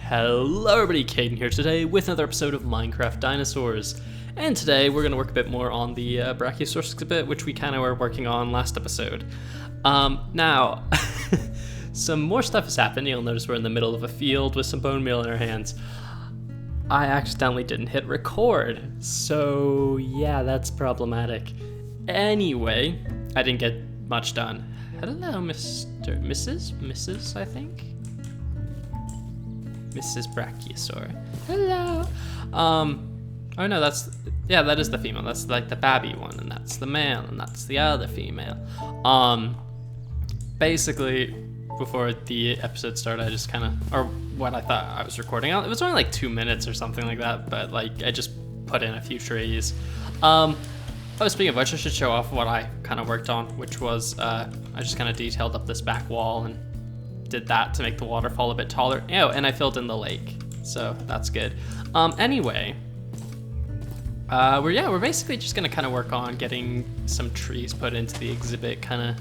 Hello everybody, Caden here today with another episode of Minecraft Dinosaurs. And today we're going to work a bit more on the Brachiosaurus exhibit, which we kind of were working on last episode. Now, some more stuff has happened. You'll notice we're in the middle of a field with some bone meal in our hands. I accidentally didn't hit record, so yeah, that's problematic. Anyway, I didn't get much done. Hello, Mrs., I think? Mrs. Brachiosaur. Hello. Oh no, that is the female. That's like the babby one, and that's the male, and that's the other female. Basically, before the episode started, I just kind of, or what I thought I was recording, it was only like 2 minutes or something like that, but like I just put in a few trees. Speaking of which, I should show off what I kind of worked on, which was, I just kind of detailed up this back wall and did that to make the waterfall a bit taller. Oh, and I filled in the lake, so that's good. Anyway, we're basically just gonna kind of work on getting some trees put into the exhibit, kind of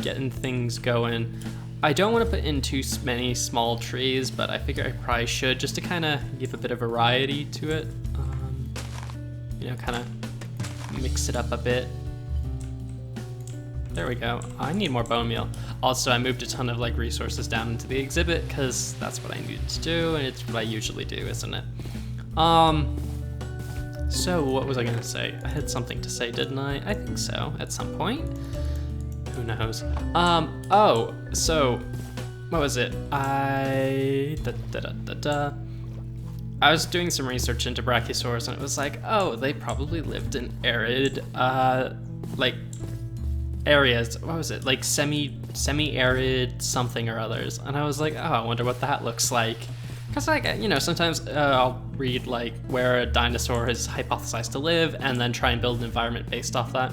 getting things going. I don't want to put in too many small trees, but I figure I probably should, just to kind of give a bit of variety to it. Kind of mix it up a bit. There we go. I need more bone meal. Also, I moved a ton of like resources down into the exhibit because that's what I needed to do, and it's what I usually do, isn't it? So what was I gonna say? I had something to say, didn't I? I think so, at some point. Who knows? So what was it? I was doing some research into Brachiosaurus, and it was like, oh, they probably lived in arid, like areas. What was it? Like semi-arid something or others. And I was like, oh, I wonder what that looks like. Because like, sometimes I'll read like where a dinosaur is hypothesized to live and then try and build an environment based off that.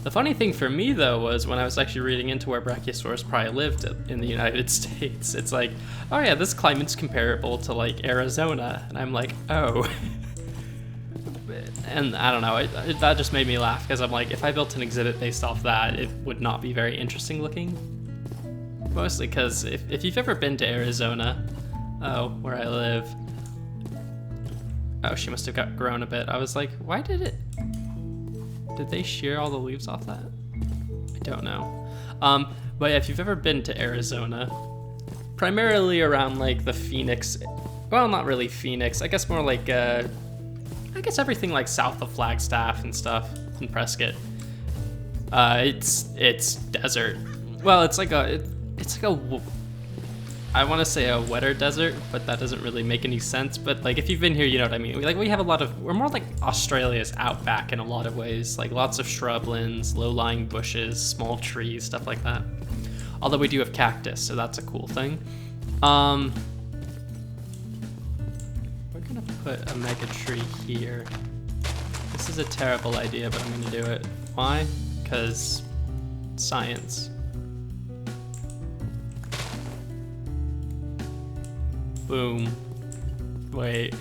The funny thing for me though was when I was actually reading into where Brachiosaurus probably lived in the United States, it's like, oh yeah, this climate's comparable to like Arizona. And I'm like, oh. And I don't know, that just made me laugh because I'm like, if I built an exhibit based off that, it would not be very interesting looking. Mostly because if you've ever been to Arizona, where I live, oh, she must have grown a bit. I was like, why did they shear all the leaves off that? I don't know. But yeah, if you've ever been to Arizona, primarily around like the Phoenix, well, not really Phoenix, I guess more like, I guess everything like south of Flagstaff and stuff in Prescott. It's desert. Well, it's like a I want to say a wetter desert, but that doesn't really make any sense. But like if you've been here, you know what I mean. We have we're more like Australia's outback in a lot of ways. Like lots of shrublands, low-lying bushes, small trees, stuff like that. Although we do have cactus, so that's a cool thing. We're gonna put a mega tree here. This is a terrible idea, but I'm gonna do it. Why? Because science. Boom. Wait.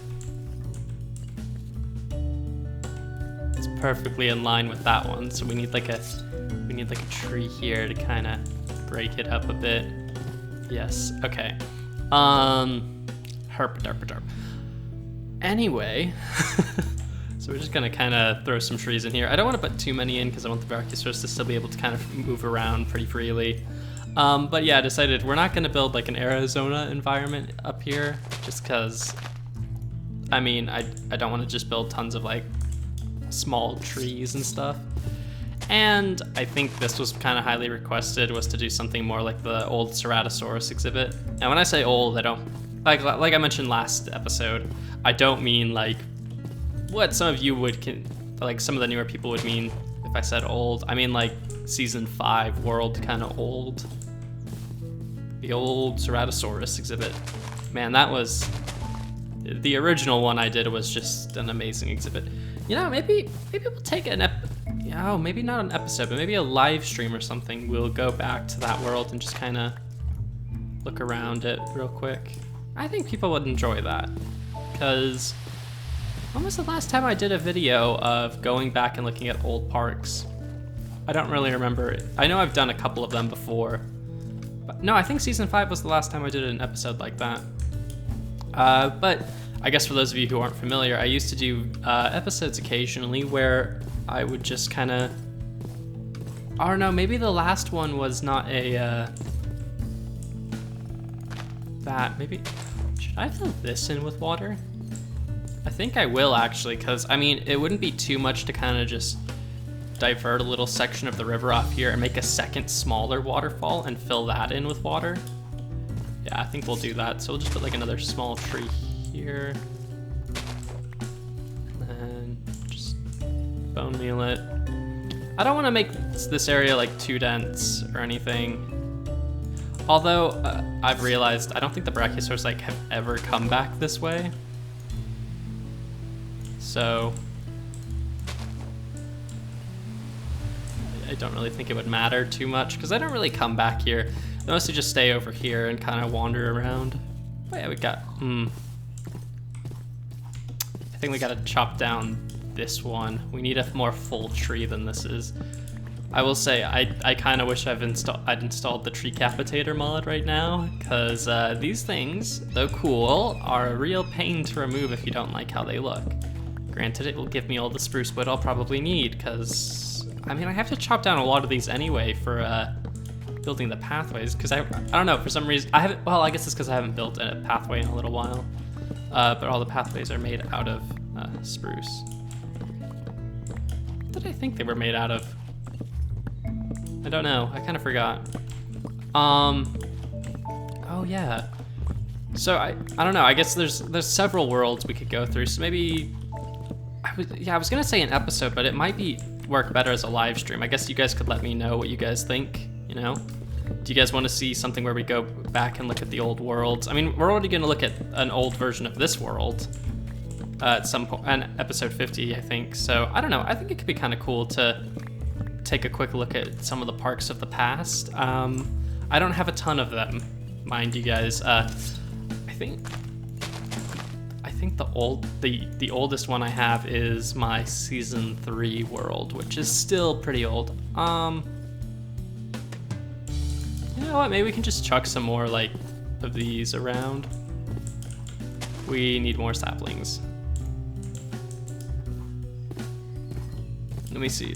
It's perfectly in line with that one, so we need like a tree here to kind of break it up a bit. Yes. Okay. Herp derp derp. Anyway, so we're just gonna kind of throw some trees in here. I don't want to put too many in because I want the Brachiosaurus to still be able to kind of move around pretty freely. But yeah, I decided we're not gonna build like an Arizona environment up here just because, I mean, I don't want to just build tons of like small trees and stuff. And I think this was kind of highly requested, was to do something more like the old Ceratosaurus exhibit. And when I say old, I don't, like I mentioned last episode, I don't mean like what some of you like some of the newer people would mean if I said old. I mean like season 5 world kind of old. The old Ceratosaurus exhibit. Man, that was, the original one I did was just an amazing exhibit. Maybe we'll take maybe not an episode, but maybe a live stream or something. We'll go back to that world and just kind of look around it real quick. I think people would enjoy that, because when was the last time I did a video of going back and looking at old parks? I don't really remember it. I know I've done a couple of them before, No, I think season 5 was the last time I did an episode like that. But I guess for those of you who aren't familiar, I used to do episodes occasionally where I would just kind of, I don't know, maybe the last one was not a, maybe, should I fill this in with water? I think I will actually, because I mean, it wouldn't be too much to kind of just divert a little section of the river off here and make a second smaller waterfall and fill that in with water. Yeah, I think we'll do that. So we'll just put like another small tree here. And just bone meal it. I don't want to make this area like too dense or anything. Although I've realized I don't think the Brachiosaurus like have ever come back this way. So I don't really think it would matter too much because I don't really come back here. I mostly just stay over here and kind of wander around. Oh yeah, we got, I think we gotta chop down this one. We need a more full tree than this is. I will say, I kind of wish I'd installed the tree capitator mod right now, because these things, though cool, are a real pain to remove if you don't like how they look. Granted, it will give me all the spruce wood I'll probably need, because I mean, I have to chop down a lot of these anyway for building the pathways, because I don't know, for some reason, I haven't, well, I guess it's because I haven't built a pathway in a little while, but all the pathways are made out of spruce. What did I think they were made out of? I don't know, I kind of forgot. Oh yeah. So I don't know, I guess there's several worlds we could go through, so maybe, I was gonna say an episode, but it might work better as a live stream. I guess you guys could let me know what you guys think, you know? Do you guys want to see something where we go back and look at the old worlds? I mean, we're already going to look at an old version of this world at some point, and episode 50, I think. So, I don't know. I think it could be kind of cool to take a quick look at some of the parks of the past. I don't have a ton of them, mind you guys. I think the oldest one I have is my season 3 world, which is still pretty old. You know what? Maybe we can just chuck some more like of these around. We need more saplings. Let me see.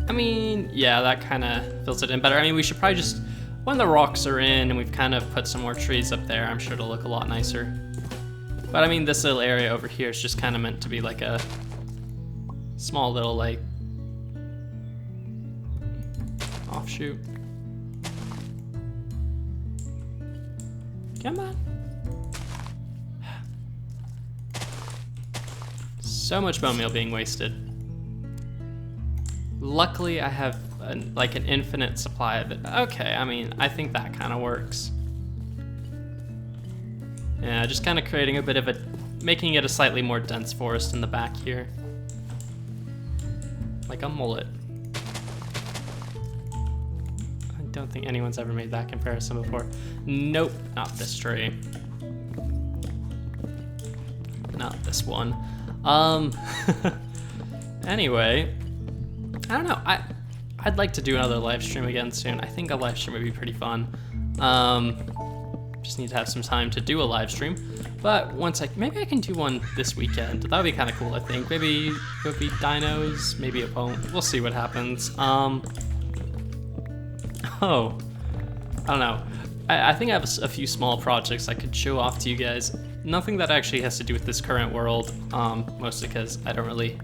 I mean, yeah, that kind of fills it in better. I mean, we should probably just, when the rocks are in and we've kind of put some more trees up there, I'm sure it'll look a lot nicer. But I mean, this little area over here is just kind of meant to be like a small little like offshoot. Come on. So much bone meal being wasted. Luckily, I have like an infinite supply of it. Okay, I mean, I think that kind of works. Yeah, just kind of creating a bit of making it a slightly more dense forest in the back here. Like a mullet. I don't think anyone's ever made that comparison before. Nope, not this tree. Not this one. Anyway, I don't know, I'd like to do another live stream again soon. I think a live stream would be pretty fun. Just need to have some time to do a live stream. But maybe I can do one this weekend. That would be kind of cool, I think. Maybe it'll be dinos, maybe it won't. We'll see what happens. Oh, I don't know. I think I have a few small projects I could show off to you guys. Nothing that actually has to do with this current world, mostly because I don't really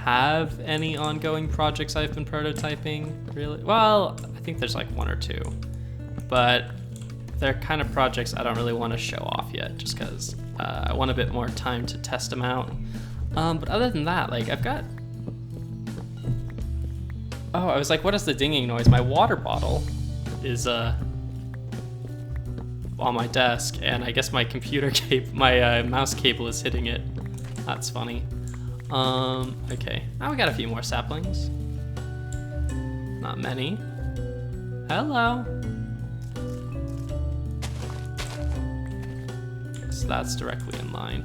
have any ongoing projects I've been prototyping, really. Well, I think there's like one or two, but they're kind of projects I don't really want to show off yet, just because I want a bit more time to test them out. But other than that, like I've got... Oh, I was like, what is the dinging noise? My water bottle is on my desk, and I guess my computer my mouse cable is hitting it. That's funny. Okay, now we got a few more saplings. Not many. Hello. So that's directly in line.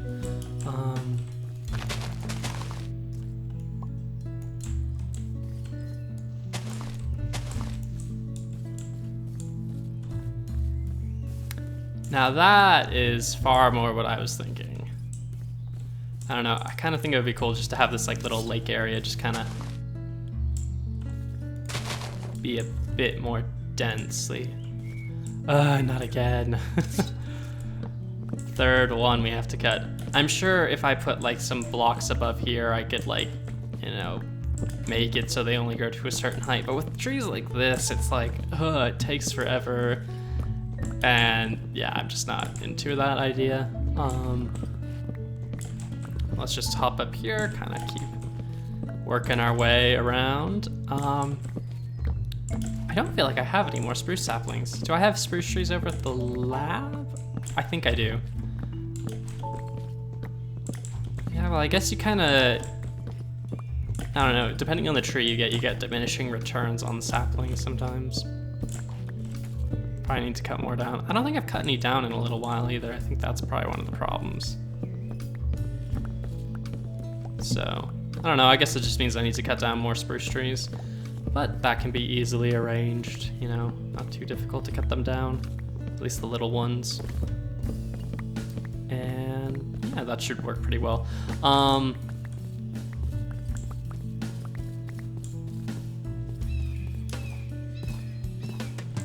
Now that is far more what I was thinking. I don't know, I kind of think it would be cool just to have this like little lake area just kind of be a bit more densely. Not again. Third one we have to cut. I'm sure if I put like some blocks above here, I could like, you know, make it so they only go to a certain height. But with trees like this, it's like, it takes forever. And yeah, I'm just not into that idea. Let's just hop up here, kind of keep working our way around. I don't feel like I have any more spruce saplings. Do I have spruce trees over at the lab? I think I do. Yeah, well, I guess you kind of, I don't know, depending on the tree you get diminishing returns on the saplings sometimes. Probably need to cut more down. I don't think I've cut any down in a little while either. I think that's probably one of the problems. So, I don't know, I guess it just means I need to cut down more spruce trees. But that can be easily arranged, you know, not too difficult to cut them down, at least the little ones. And yeah, that should work pretty well.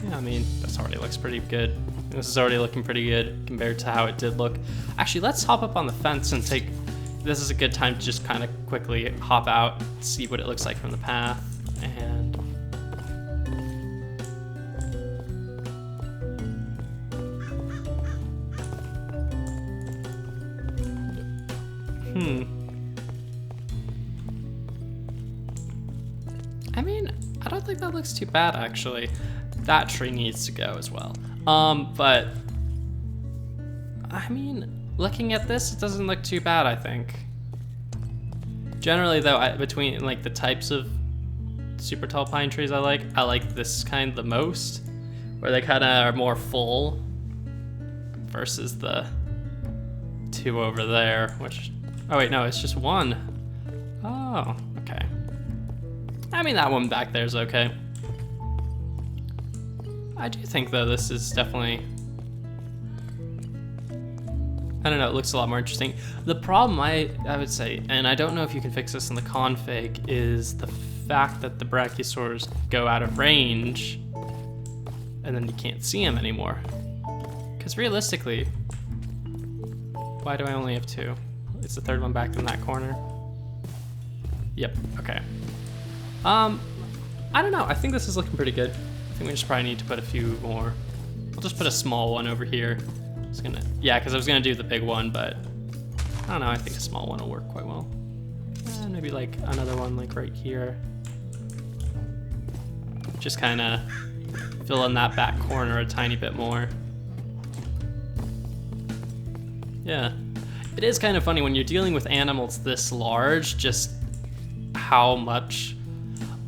Yeah, I mean, this already looks pretty good. This is already looking pretty good compared to how it did look. Actually, let's hop up on the fence and take, this is a good time to just kind of quickly hop out, see what it looks like from the path. And I mean, I don't think that looks too bad actually. That tree needs to go as well. But I mean, looking at this, it doesn't look too bad, I think. Generally though, between like the types of super tall pine trees I like this kind the most, where they kind of are more full versus the two over there, which, oh wait, no, it's just one. Oh, okay. I mean, that one back there is okay. I do think though this is definitely, I don't know, it looks a lot more interesting. The problem I would say, and I don't know if you can fix this in the config, is the fact that the Brachiosaurs go out of range and then you can't see them anymore. Because realistically, why do I only have two? Is the third one back in that corner? Yep, okay. I don't know, I think this is looking pretty good. I think we just probably need to put a few more. I'll just put a small one over here. Yeah, because I was gonna do the big one, but I don't know, I think a small one will work quite well. And maybe like another one like right here. Just kind of fill in that back corner a tiny bit more. Yeah, it is kind of funny when you're dealing with animals this large, just how much.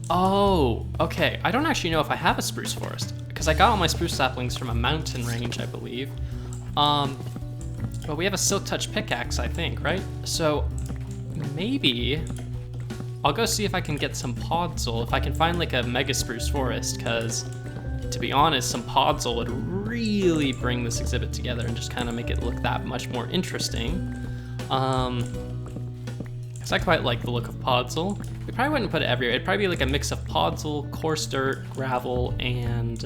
Oh, okay. I don't actually know if I have a spruce forest because I got all my spruce saplings from a mountain range, I believe. But we have a silk touch pickaxe, I think, right? So maybe I'll go see if I can get some podzol, if I can find like a mega spruce forest, because to be honest, some podzol would really bring this exhibit together and just kind of make it look that much more interesting. Because I quite like the look of podzol. We probably wouldn't put it everywhere. It'd probably be like a mix of podzol, coarse dirt, gravel, and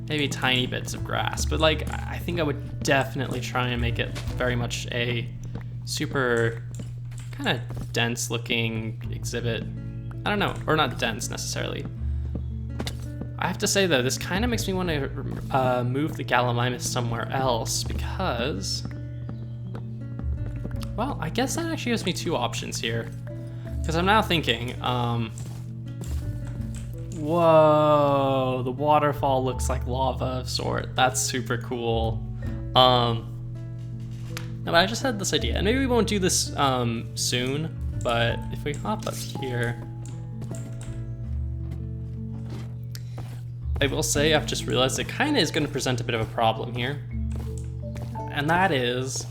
maybe tiny bits of grass. But like, I think I would definitely try and make it very much a super kind of dense looking exhibit. I don't know, or not dense necessarily. I have to say though, this kind of makes me want to move the Gallimimus somewhere else because, well, I guess that actually gives me two options here. Because I'm now thinking, whoa, the waterfall looks like lava of sort. That's super cool. No, but I just had this idea, and maybe we won't do this soon, but if we hop up here, I will say I've just realized it kind of is going to present a bit of a problem here. And that is,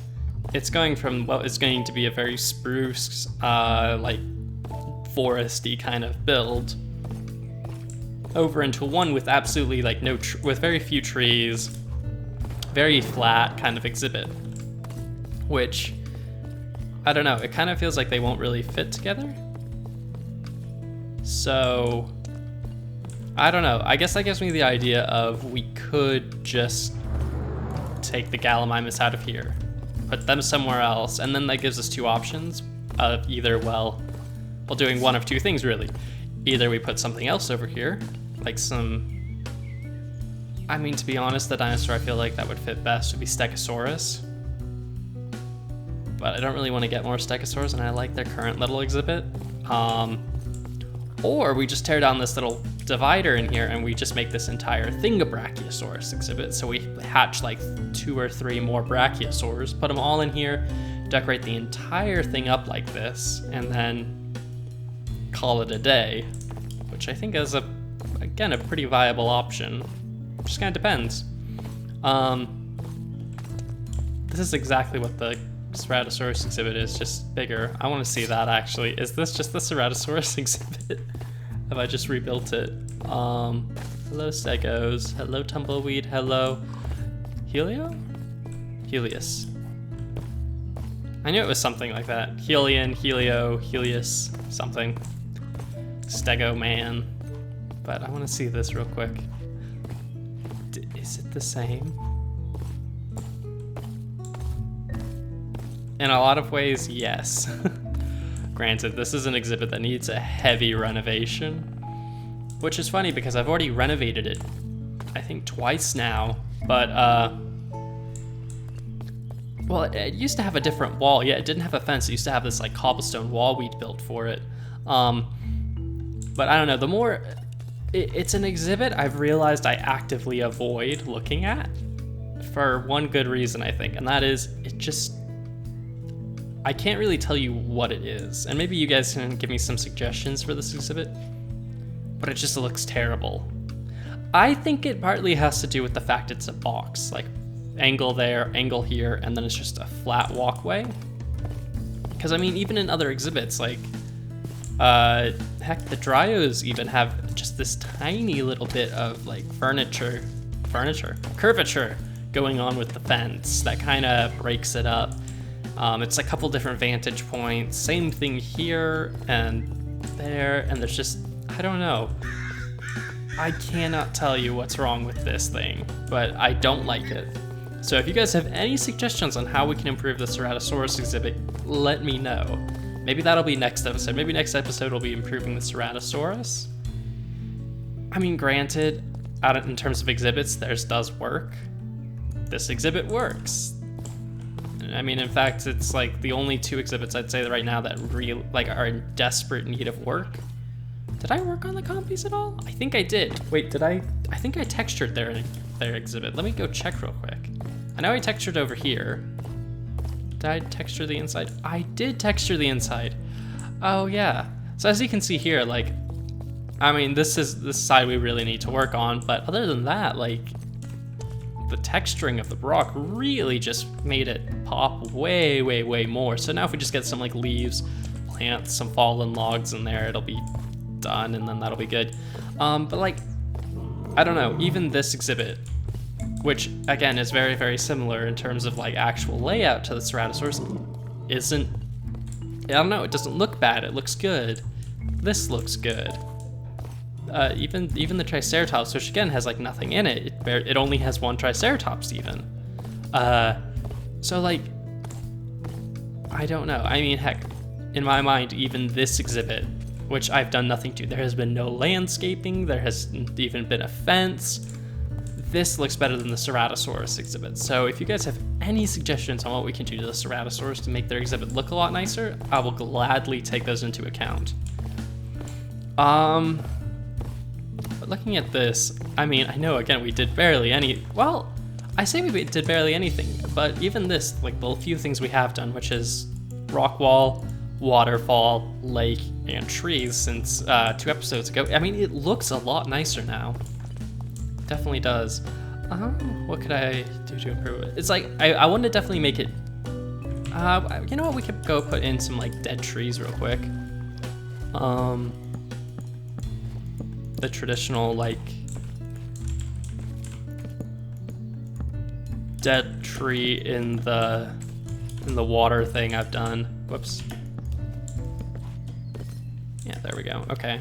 it's going from what is going to be a very spruce, like foresty kind of build, over into one with absolutely like with very few trees, very flat kind of exhibit, which, I don't know, it kind of feels like they won't really fit together. So, I don't know. I guess that gives me the idea of we could just take the Gallimimus out of here, put them somewhere else, and then that gives us two options of either, well, doing one of two things really. Either we put something else over here, like some, I mean, to be honest, the dinosaur I feel like that would fit best would be Stegosaurus. But I don't really want to get more Stegosaurs, and I like their current little exhibit. Or we just tear down this little divider in here and we just make this entire thing a Brachiosaurus exhibit. So we hatch like 2 or 3 more Brachiosaurs, put them all in here, decorate the entire thing up like this, and then call it a day, which I think is again, a pretty viable option. Just kind of depends. This is exactly what the Ceratosaurus exhibit is, just bigger. I want to see that actually. Is this just the Ceratosaurus exhibit? Have I just rebuilt it? Hello Stegos, hello Tumbleweed, hello Helios? I knew it was something like that. Helion, Helio, Helios, something. Stego man. But I want to see this real quick. Is it the same? In a lot of ways, yes. Granted, this is an exhibit that needs a heavy renovation, which is funny because I've already renovated it, I think twice now, but well, it used to have a different wall. Yeah, it didn't have a fence. It used to have this like cobblestone wall we'd built for it. But I don't know, the more, it's an exhibit I've realized I actively avoid looking at for one good reason, I think, and that is it just, I can't really tell you what it is, and maybe you guys can give me some suggestions for this exhibit, but it just looks terrible. I think it partly has to do with the fact it's a box, like angle there, angle here, and then it's just a flat walkway. Because I mean, even in other exhibits, like, heck, the Dryos even have just this tiny little bit of like curvature going on with the fence that kind of breaks it up. It's a couple different vantage points, same thing here and there, and there's just, I don't know. I cannot tell you what's wrong with this thing, but I don't like it. So if you guys have any suggestions on how we can improve the Ceratosaurus exhibit, let me know. Maybe that'll be next episode. Maybe next episode will be improving the Ceratosaurus. I mean, granted, in terms of exhibits, theirs does work. This exhibit works. I mean, in fact, it's like the only 2 exhibits I'd say right now that are in desperate need of work. Did I work on the compies at all? I think I did. Wait, did I? I think I textured their exhibit. Let me go check real quick. I know I textured over here. Did I texture the inside? I did texture the inside. Oh yeah. So as you can see here, like, I mean, this is the side we really need to work on, but other than that, like, the texturing of the rock really just made it pop way, way, way more. So now if we just get some like leaves, plants, some fallen logs in there, it'll be done, and then that'll be good. But like, I don't know, even this exhibit, which again is very, very similar in terms of like actual layout to the Ceratosaurus, isn't, I don't know, it doesn't look bad, it looks good. This looks good. Even the Triceratops, which again has like nothing in it, it only has 1 Triceratops even. So like, I don't know. I mean, heck, in my mind, even this exhibit, which I've done nothing to, there has been no landscaping, there hasn't even been a fence. This looks better than the Ceratosaurus exhibit. So if you guys have any suggestions on what we can do to the Ceratosaurus to make their exhibit look a lot nicer, I will gladly take those into account. But looking at this, I mean, I know, again, we did barely any, well, I say we did barely anything, but even this, like the few things we have done, which is rock wall, waterfall, lake, and trees since 2 episodes ago, I mean, it looks a lot nicer now. Definitely does. What could I do to improve it? It's like, I want to definitely make it, you know what, we could go put in some like dead trees real quick. The traditional, like, dead tree in the water thing I've done. Whoops. Yeah, there we go. Okay.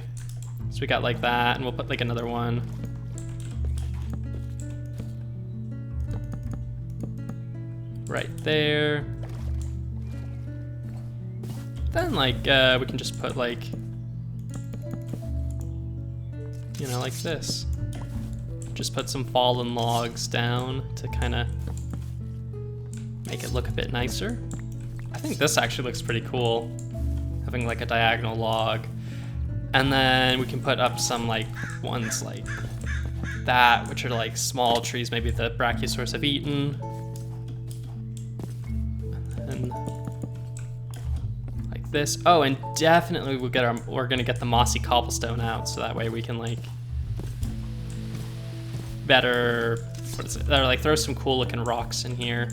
So we got like that, and we'll put like another one. Right there. Then like we can just put like, you know, like this. Just put some fallen logs down to kind of make it look a bit nicer. I think this actually looks pretty cool, having like a diagonal log. And then we can put up some like ones like that, which are like small trees maybe the Brachiosaurus have eaten. And like this. Oh, and definitely we're gonna get the mossy cobblestone out, so that way we can like better, what is it? Or like throw some cool looking rocks in here.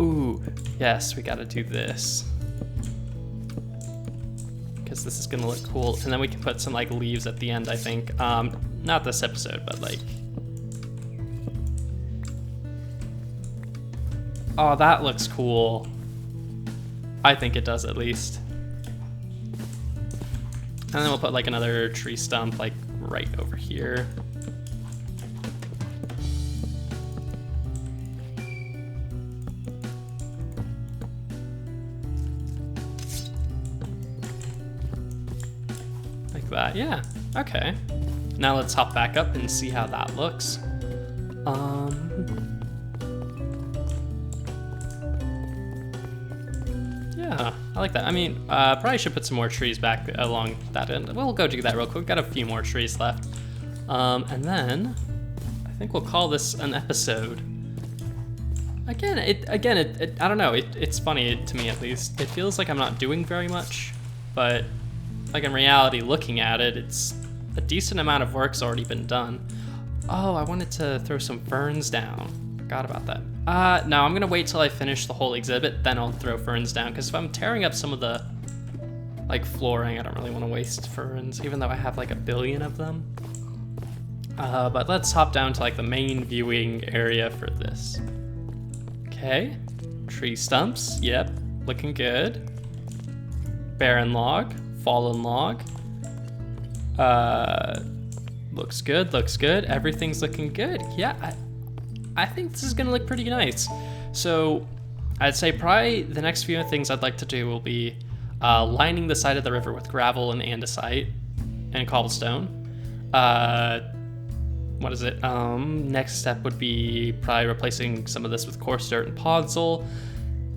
Ooh, yes, we gotta do this. Because this is gonna look cool. And then we can put some like leaves at the end, I think. Not this episode, but like. Oh, that looks cool. I think it does at least. And then we'll put like another tree stump like right over here. Like that, yeah, okay. Now let's hop back up and see how that looks. Yeah, I like that. I mean, probably should put some more trees back along that end. We'll go do that real quick. We've got a few more trees left. And then I think we'll call this an episode. Again, I don't know. It's funny to me, at least. It feels like I'm not doing very much, but like in reality, looking at it, it's a decent amount of work's already been done. Oh, I wanted to throw some ferns down. Forgot about that. No, I'm gonna wait till I finish the whole exhibit, then I'll throw ferns down, because if I'm tearing up some of the like flooring, I don't really want to waste ferns, even though I have like a billion of them. But let's hop down to like the main viewing area for this. Okay, tree stumps, yep, looking good. Barren log, fallen log. Looks good, everything's looking good. Yeah, I think this is gonna look pretty nice. So I'd say probably the next few things I'd like to do will be lining the side of the river with gravel and andesite and cobblestone. What is it? Next step would be probably replacing some of this with coarse dirt and podzol.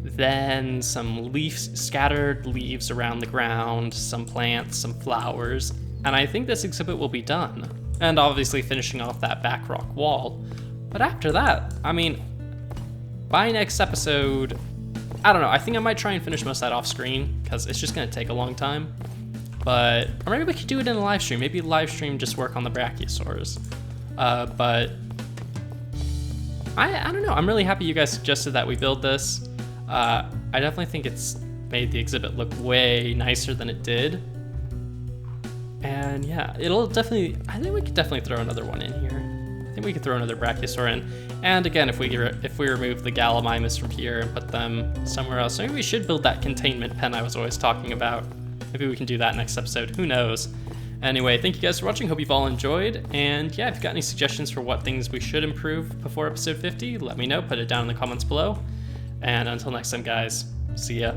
Then some scattered leaves around the ground, some plants, some flowers. And I think this exhibit will be done. And obviously finishing off that back rock wall. But after that, I mean, by next episode, I don't know, I think I might try and finish most of that off screen, because it's just gonna take a long time. But, or maybe we could do it in a live stream. Maybe live stream just work on the Brachiosaurs. But, I don't know, I'm really happy you guys suggested that we build this. I definitely think it's made the exhibit look way nicer than it did. And yeah, it'll definitely, I think we could definitely throw another one in here. I think we could throw another Brachiosaur in. And again, if we remove the Gallimimus from here and put them somewhere else, maybe we should build that containment pen I was always talking about. Maybe we can do that next episode, who knows. Anyway, thank you guys for watching, hope you've all enjoyed. And yeah, if you've got any suggestions for what things we should improve before episode 50, let me know, put it down in the comments below. And until next time guys, see ya.